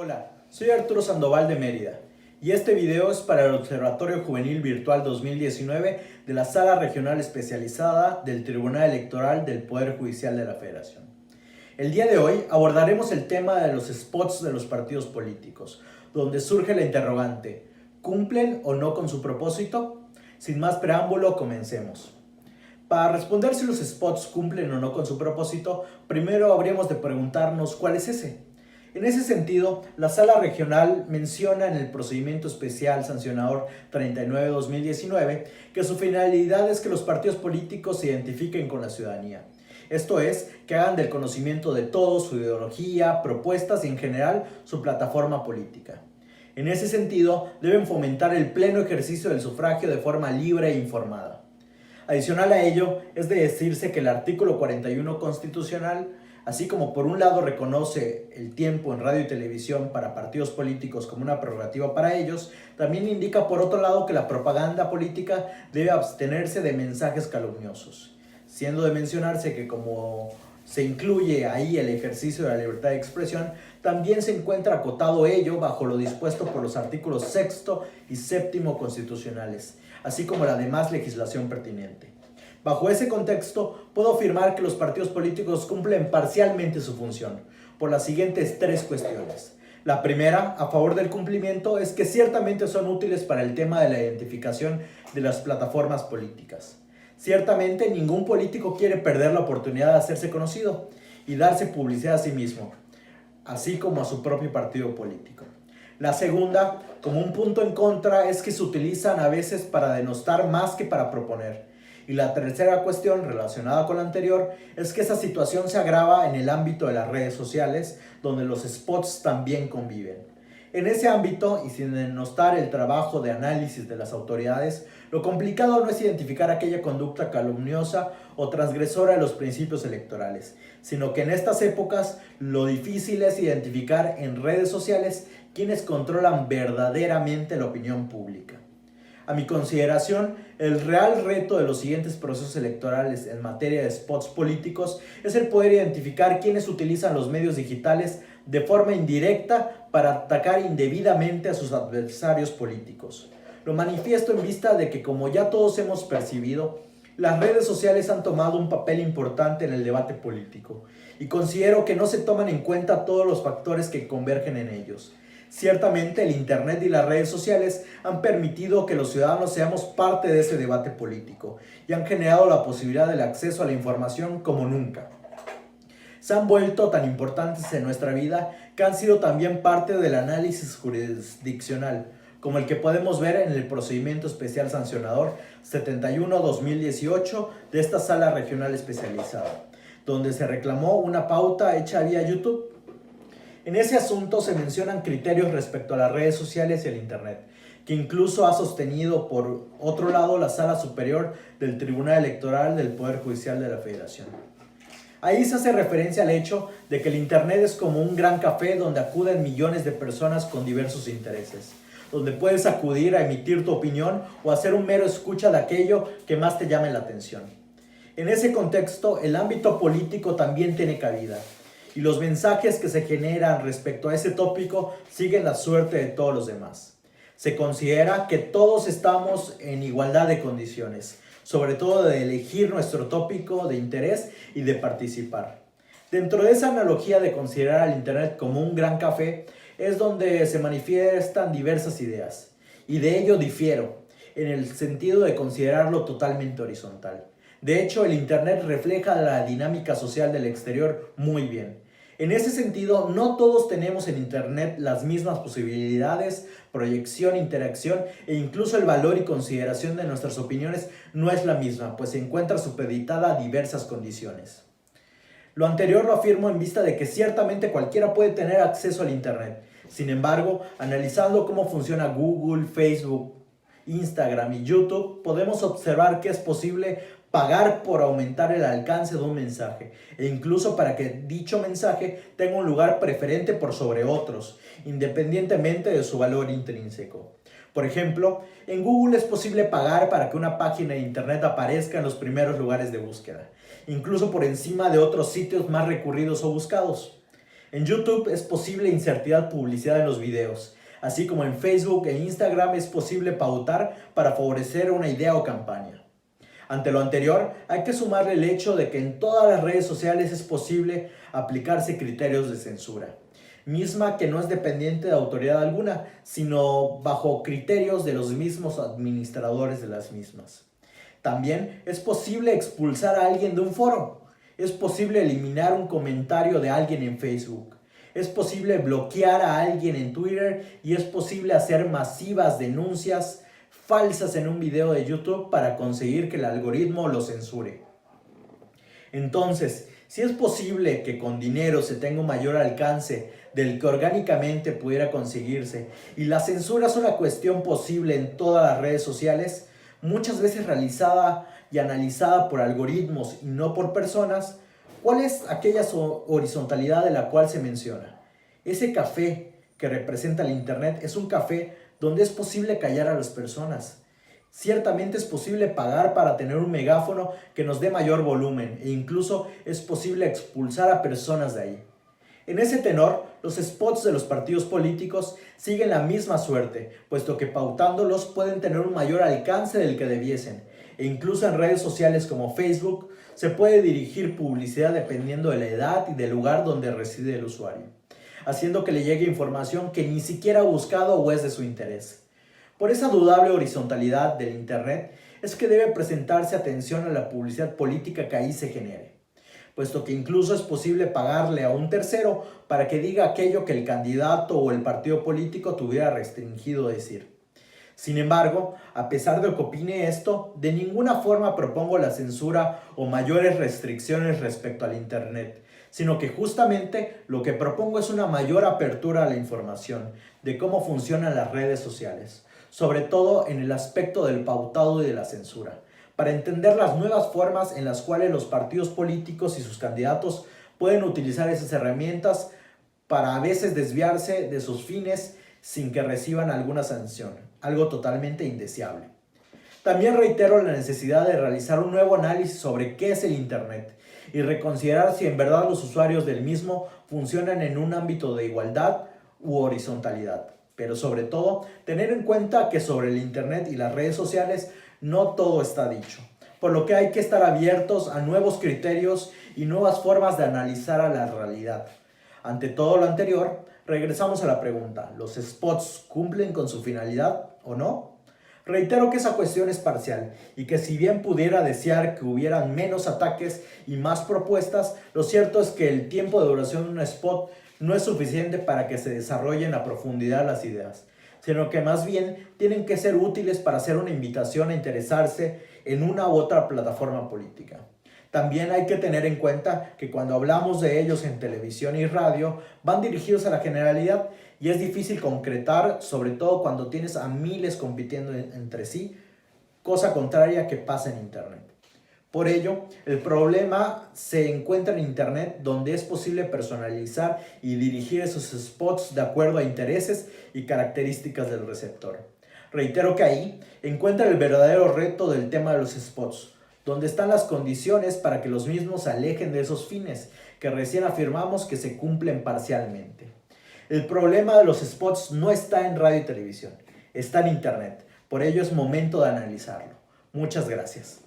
Hola, soy Arturo Sandoval de Mérida y este video es para el Observatorio Juvenil Virtual 2019 de la Sala Regional Especializada del Tribunal Electoral del Poder Judicial de la Federación. El día de hoy abordaremos el tema de los spots de los partidos políticos, donde surge la interrogante: ¿cumplen o no con su propósito? Sin más preámbulo, comencemos. Para responder si los spots cumplen o no con su propósito, primero habríamos de preguntarnos cuál es ese. En ese sentido, la Sala Regional menciona en el Procedimiento Especial Sancionador 39-2019 que su finalidad es que los partidos políticos se identifiquen con la ciudadanía. Esto es, que hagan del conocimiento de todos su ideología, propuestas y en general su plataforma política. En ese sentido, deben fomentar el pleno ejercicio del sufragio de forma libre e informada. Adicional a ello, es de decirse que el artículo 41 constitucional, así como por un lado reconoce el tiempo en radio y televisión para partidos políticos como una prerrogativa para ellos, también indica por otro lado que la propaganda política debe abstenerse de mensajes calumniosos, siendo de mencionarse que como se incluye ahí el ejercicio de la libertad de expresión, también se encuentra acotado ello bajo lo dispuesto por los artículos 6 y 7 constitucionales, así como la demás legislación pertinente. Bajo ese contexto, puedo afirmar que los partidos políticos cumplen parcialmente su función, por las siguientes tres cuestiones. La primera, a favor del cumplimiento, es que ciertamente son útiles para el tema de la identificación de las plataformas políticas. Ciertamente, ningún político quiere perder la oportunidad de hacerse conocido y darse publicidad a sí mismo, así como a su propio partido político. La segunda, como un punto en contra, es que se utilizan a veces para denostar más que para proponer. Y la tercera cuestión relacionada con la anterior es que esa situación se agrava en el ámbito de las redes sociales, donde los spots también conviven. En ese ámbito, y sin denostar el trabajo de análisis de las autoridades, lo complicado no es identificar aquella conducta calumniosa o transgresora de los principios electorales, sino que en estas épocas lo difícil es identificar en redes sociales quienes controlan verdaderamente la opinión pública. A mi consideración, el real reto de los siguientes procesos electorales en materia de spots políticos es el poder identificar quienes utilizan los medios digitales de forma indirecta para atacar indebidamente a sus adversarios políticos. Lo manifiesto en vista de que, como ya todos hemos percibido, las redes sociales han tomado un papel importante en el debate político y considero que no se toman en cuenta todos los factores que convergen en ellos. Ciertamente el Internet y las redes sociales han permitido que los ciudadanos seamos parte de ese debate político y han generado la posibilidad del acceso a la información como nunca. Se han vuelto tan importantes en nuestra vida que han sido también parte del análisis jurisdiccional, como el que podemos ver en el Procedimiento Especial Sancionador 71-2018 de esta Sala Regional Especializada, donde se reclamó una pauta hecha vía YouTube. En ese asunto se mencionan criterios respecto a las redes sociales y el Internet, que incluso ha sostenido por otro lado la Sala Superior del Tribunal Electoral del Poder Judicial de la Federación. Ahí se hace referencia al hecho de que el Internet es como un gran café donde acuden millones de personas con diversos intereses, donde puedes acudir a emitir tu opinión o hacer un mero escucha de aquello que más te llame la atención. En ese contexto, el ámbito político también tiene cabida, y los mensajes que se generan respecto a ese tópico siguen la suerte de todos los demás. Se considera que todos estamos en igualdad de condiciones, sobre todo de elegir nuestro tópico de interés y de participar. Dentro de esa analogía de considerar al Internet como un gran café, es donde se manifiestan diversas ideas, y de ello difiero, en el sentido de considerarlo totalmente horizontal. De hecho, el Internet refleja la dinámica social del exterior muy bien. En ese sentido, no todos tenemos en Internet las mismas posibilidades, proyección, interacción e incluso el valor y consideración de nuestras opiniones no es la misma, pues se encuentra supeditada a diversas condiciones. Lo anterior lo afirmo en vista de que ciertamente cualquiera puede tener acceso al Internet. Sin embargo, analizando cómo funciona Google, Facebook, Instagram y YouTube, podemos observar que es posible pagar por aumentar el alcance de un mensaje e incluso para que dicho mensaje tenga un lugar preferente por sobre otros, independientemente de su valor intrínseco. Por ejemplo, en Google es posible pagar para que una página de Internet aparezca en los primeros lugares de búsqueda, incluso por encima de otros sitios más recurridos o buscados. En YouTube es posible insertar publicidad en los videos, así como en Facebook e Instagram es posible pautar para favorecer una idea o campaña. Ante lo anterior, hay que sumarle el hecho de que en todas las redes sociales es posible aplicarse criterios de censura, misma que no es dependiente de autoridad alguna, sino bajo criterios de los mismos administradores de las mismas. También es posible expulsar a alguien de un foro, es posible eliminar un comentario de alguien en Facebook, es posible bloquear a alguien en Twitter y es posible hacer masivas denuncias falsas en un video de YouTube para conseguir que el algoritmo lo censure. Entonces, si es posible que con dinero se tenga un mayor alcance del que orgánicamente pudiera conseguirse y la censura es una cuestión posible en todas las redes sociales, muchas veces realizada y analizada por algoritmos y no por personas, ¿cuál es aquella horizontalidad de la cual se menciona? Ese café que representa el Internet es un café donde es posible callar a las personas. Ciertamente es posible pagar para tener un megáfono que nos dé mayor volumen e incluso es posible expulsar a personas de ahí. En ese tenor, los spots de los partidos políticos siguen la misma suerte, puesto que pautándolos pueden tener un mayor alcance del que debiesen, e incluso en redes sociales como Facebook se puede dirigir publicidad dependiendo de la edad y del lugar donde reside el usuario, haciendo que le llegue información que ni siquiera ha buscado o es de su interés. Por esa dudable horizontalidad del Internet es que debe presentarse atención a la publicidad política que ahí se genere, puesto que incluso es posible pagarle a un tercero para que diga aquello que el candidato o el partido político tuviera restringido decir. Sin embargo, a pesar de que opine esto, de ninguna forma propongo la censura o mayores restricciones respecto al Internet, sino que justamente lo que propongo es una mayor apertura a la información de cómo funcionan las redes sociales, sobre todo en el aspecto del pautado y de la censura, para entender las nuevas formas en las cuales los partidos políticos y sus candidatos pueden utilizar esas herramientas para a veces desviarse de sus fines sin que reciban alguna sanción, algo totalmente indeseable. También reitero la necesidad de realizar un nuevo análisis sobre qué es el Internet y reconsiderar si en verdad los usuarios del mismo funcionan en un ámbito de igualdad u horizontalidad. Pero sobre todo, tener en cuenta que sobre el Internet y las redes sociales no todo está dicho, por lo que hay que estar abiertos a nuevos criterios y nuevas formas de analizar a la realidad. Ante todo lo anterior, regresamos a la pregunta, ¿los spots cumplen con su finalidad o no? Reitero que esa cuestión es parcial y que si bien pudiera desear que hubieran menos ataques y más propuestas, lo cierto es que el tiempo de duración de un spot no es suficiente para que se desarrollen a profundidad las ideas, sino que más bien tienen que ser útiles para hacer una invitación a interesarse en una u otra plataforma política. También hay que tener en cuenta que cuando hablamos de ellos en televisión y radio, van dirigidos a la generalidad y es difícil concretar, sobre todo cuando tienes a miles compitiendo entre sí, cosa contraria que pasa en Internet. Por ello, el problema se encuentra en Internet, donde es posible personalizar y dirigir esos spots de acuerdo a intereses y características del receptor. Reitero que ahí encuentra el verdadero reto del tema de los spots, donde están las condiciones para que los mismos se alejen de esos fines, que recién afirmamos que se cumplen parcialmente. El problema de los spots no está en radio y televisión, está en Internet. Por ello es momento de analizarlo. Muchas gracias.